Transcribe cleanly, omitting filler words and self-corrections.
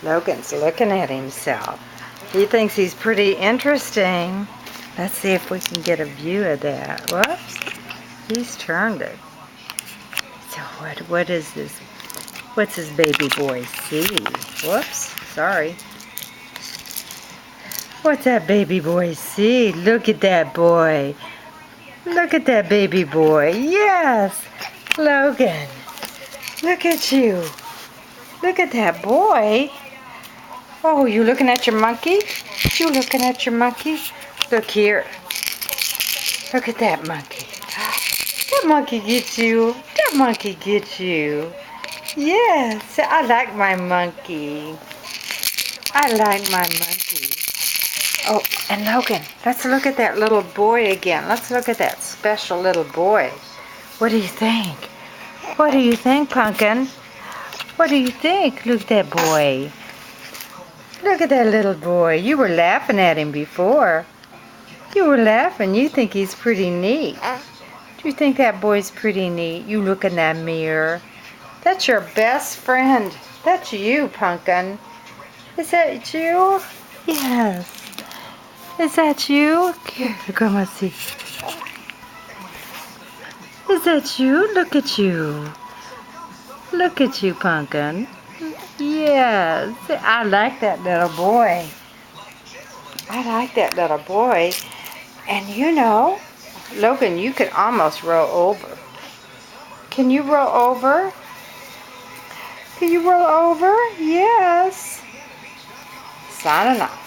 Logan's looking at himself. He thinks he's pretty interesting. Let's see if we can get a view of that. Whoops. He's turned it. So what is this? What's this baby boy see? Whoops. Sorry. What's that baby boy see? Look at that boy. Look at that baby boy. Yes. Logan. Look at you. Look at that boy. Oh, you looking at your monkey? You looking at your monkey? Look here. Look at that monkey. That monkey gets you. That monkey gets you. Yes, I like my monkey. I like my monkey. Oh, and Logan, let's look at that little boy again. Let's look at that special little boy. What do you think? What do you think, Pumpkin? What do you think? Look at that boy. Look at that little boy. You were laughing at him before. You were laughing. You think he's pretty neat. Do you think that boy's pretty neat? You look in that mirror. That's your best friend. That's you, Pumpkin. Is that you? Yes. Is that you? Here, come and see. Is that you? Look at you. Look at you, Pumpkin. Yes. I like that little boy. I like that little boy. And you know, Logan, you could almost roll over. Can you roll over? Can you roll over? Yes. Signing off.